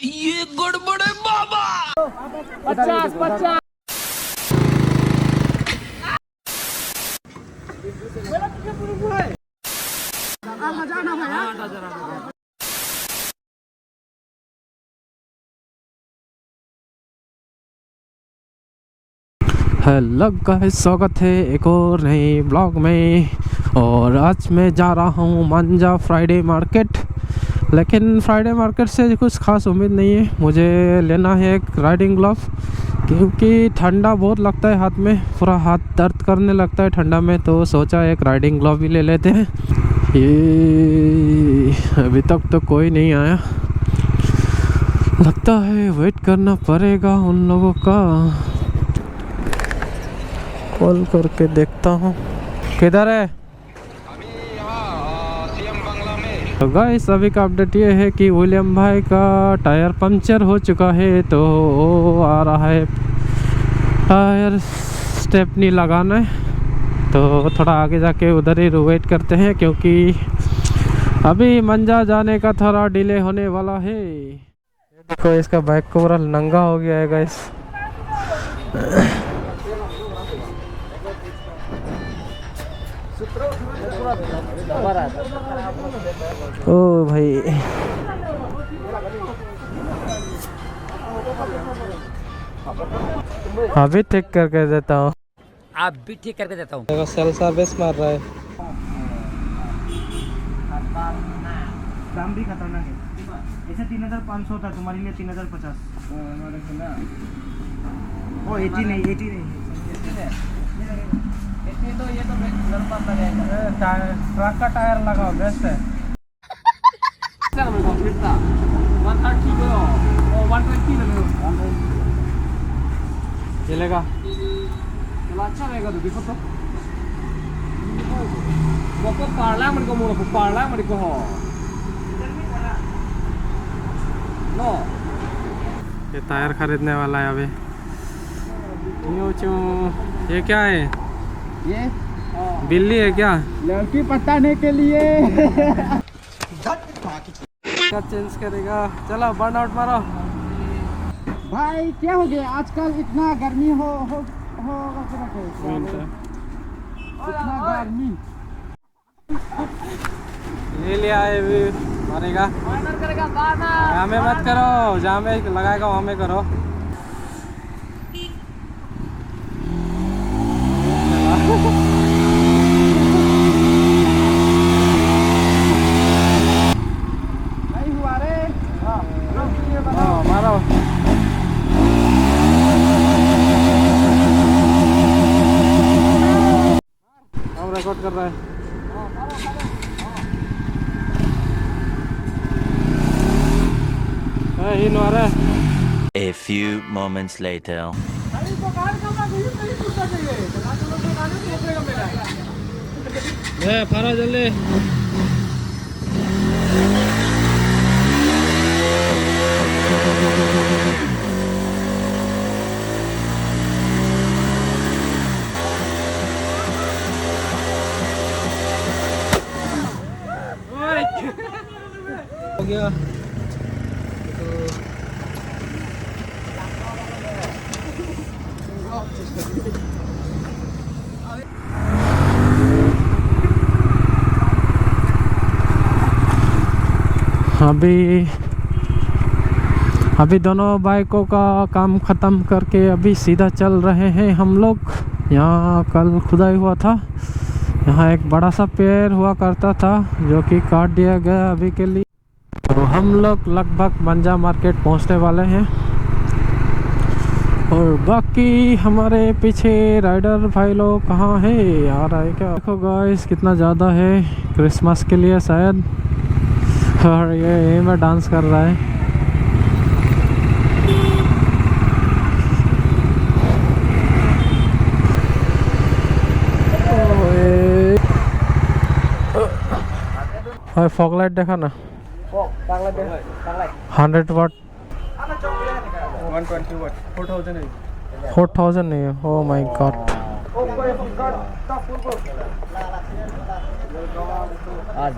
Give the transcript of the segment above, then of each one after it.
ये गड़बड़ है बाबा। 50-50 हेलो गाइस, स्वागत है एक और नए ब्लॉग में। और आज मैं जा रहा हूँ मांजा फ्राइडे मार्केट। लेकिन फ्राइडे मार्केट से कुछ खास उम्मीद नहीं है। मुझे लेना है एक राइडिंग ग्लव, क्योंकि ठंडा बहुत लगता है हाथ में, पूरा हाथ दर्द करने लगता है ठंडा में। तो सोचा एक राइडिंग ग्लव भी ले लेते हैं। ये अभी तक तो कोई नहीं आया, लगता है वेट करना पड़ेगा उन लोगों का। कॉल करके देखता हूँ किधर है। तो गाइस, अभी का अपडेट ये है कि विलियम भाई का टायर पंचर हो चुका है, तो वो आ रहा है टायर स्टेपनी लगाना है। तो थोड़ा आगे जाके उधर ही वेट करते हैं, क्योंकि अभी मंजा जाने का थोड़ा डिले होने वाला है। देखो, इसका बाइक को पूरा नंगा हो गया है गाइस। ओ भाई, अभी ठीक करके देता हूँ। आप भी ठीक करके देता हूँ। देखो, सेल सर्विस मार रहा है। दाम भी खतरनाक है। ऐसे 3500 था, तुम्हारे लिए 3050। ओ 80 नहीं, 80 नहीं। तो ये तो ट्रक का टायर लगाओ, बेस्ट है। चलेगा, चलो अच्छा रहेगा। तो देखो तो वो पारला मन को मोड़ को पारला मन को हो नो। ये टायर खरीदने वाला है अभी। ये क्या है? ये बिल्ली है क्या? लड़की पटाने के लिए। क्या चेंज करेगा? चलो बर्न आउट मारो। भाई क्या हो गया आजकल, इतना गर्मी हो इतना गर्मी। ले लिया है, अभी मारेगा। हमें मत करो, जहाँ में लगाएगा वहाँ में करो। नहीं हुआ रे। हाँ, मारो। हम रिकॉर्ड कर रहे हैं। ही मारे। A few moments later. फारा जल्दी। हो गया। अभी दोनों बाइकों का काम ख़त्म करके अभी सीधा चल रहे हैं हम लोग। यहाँ कल खुदाई हुआ था, यहाँ एक बड़ा सा पेड़ हुआ करता था जो कि काट दिया गया अभी के लिए। तो हम लोग लगभग मंजा मार्केट पहुँचने वाले हैं। और बाकी हमारे पीछे राइडर भाई लोग कहाँ है? आ रहा है क्या? देखो गाइस, कितना ज़्यादा है, क्रिसमस के लिए शायद। और ये में डांस कर रहा है। फॉग लाइट देखा ना, 100 वाट 120 watt 4000 है। 4000 नहीं है। Oh my God.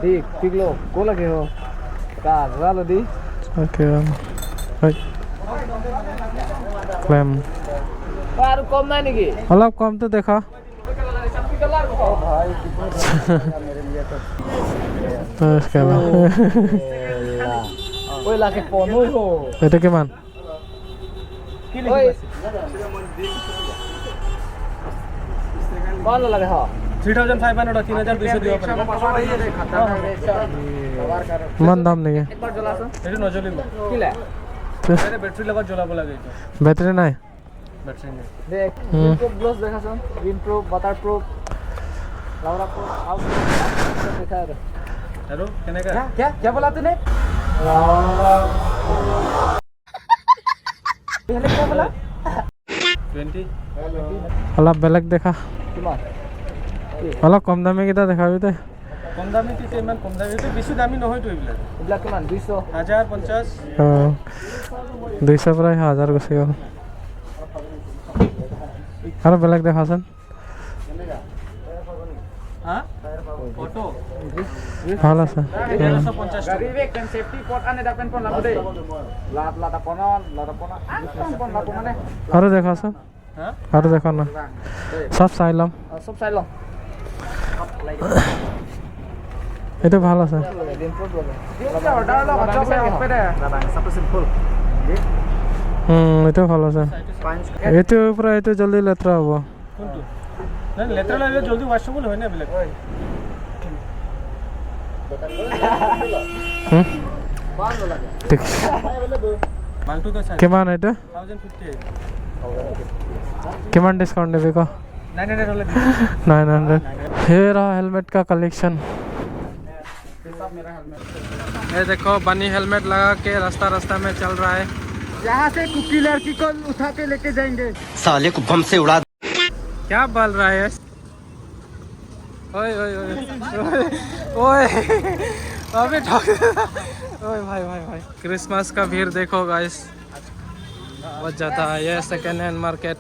देख ठीक लो को लगे हो का लो दी। ओके, ক্লেম আৰু কম নাই নেকি অলপ কমটো দেখা ঐ লাখে পনৈ হো এইটো কিমান ঐ কল লাগে হ 3500 3200 দিব পাৰিব ইমান দাম নেকি একবাৰ জ্বলাচোন এইটো নজ্বলিব কিলা এনে বেটাৰী লগত জ্বলাব লাগে এইটো বেটাৰী নাই বেটাৰী নাই দেখ গ্ৰীন প্ৰুফ গ্লভছ দেখাচোন গ্ৰীন প্ৰুফ বাটাৰ প্ৰুফ লাউৰা প্ৰুফ আউট দেখা আৰু কেনেকা क्या बोला तूने पहले क्या बोला 20 অলপ বেলেগ দেখা किमान অলপ কম দামী কেইটা দেখাবি তই কম দামী কি ইমান কম দামী এইটো বেছি দামী নহয়তো এইবিলাক এইবিলাক কিমান 200 1050 অঁ 200 পৰা 1000 গুচি গ'ল আৰু বেলেগ দেখাচোন হা অটো ভাল আছে 1150 गाड़ी वे kan safety port ane dapen pon lagu deh lata ponon pon lagu mana আৰু দেখাচোন হা আৰু দেখা না সব চাই ল'ম sob sai lo এইটো ভাল আছে dia order lo kacau saya apa deh dadang satu simple এইটো ভাল আছে এইটো পৰা এইটো জলদি লেতেৰা হ'ব কোনটো নাই লেতেৰা লাগিলে জলদি ওয়াশেবল হয় না এইবিলাক ঠিক মালটো তো চাই কিমান এইটো 1050 किमान डिस्काउंट देवे का 900 वाला 900 ये रहा हेलमेट का कलेक्शन ये देखो बनी हेलमेट लगा के रास्ता रास्ता में चल रहा है यहाँ से कुकी लड़की को उठा के लेके जाएंगे साले को बम से उड़ा क्या बोल रहा है ओए ओए ओए ओए अबे ठोक ओए भाई भाई भाई क्रिसमस का भीड़ देखो गाइस बहुत ज़्यादा है ये सेकेंड हैंड मार्केट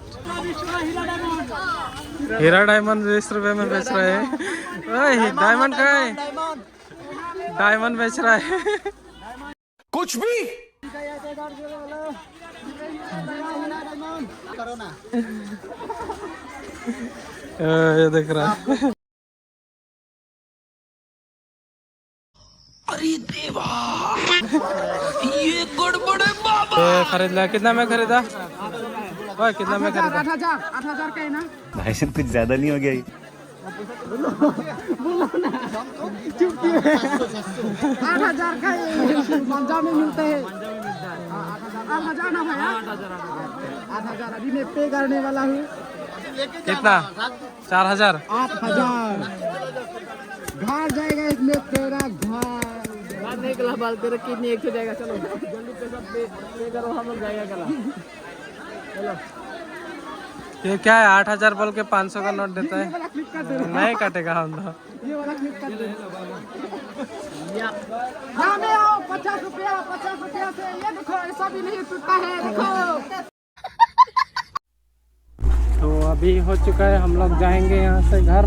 हीरा डायमंड 20 रुपए में बेच रहे हैं ओए डायमंड का है डायमंड बेच रहा है कुछ भी ये देख रहा है अरे देवा ये गड़बड़ है बाबा ये खरीद लिया कितना में खरीदा ओए कितना में खरीदा 8,000 का है ना भाई साहब कुछ ज्यादा नहीं हो गया ये 8,000 का है पंजाब में मिलते हैं 8,000 ना भैया 8,000 अभी मैं पे करने वाला हूँ कितना 4000 8,000 घर जाएगा इसमें तेरा घर नहीं कला बाल तेरा किडनी एक हो जाएगा चलो जल्दी पैसा पे करो हम लोग जाएगा कला चलो ये क्या है 8000 बोल के 500 का नोट देता है क्लिक कर दे नहीं काटेगा हम तो ये वाला क्लिक कर दे यहाँ में आओ 50 रुपया से ये देखो ऐसा भी नहीं टूटता है देखो तो अभी हो चुका है हम लोग जाएंगे यहाँ से घर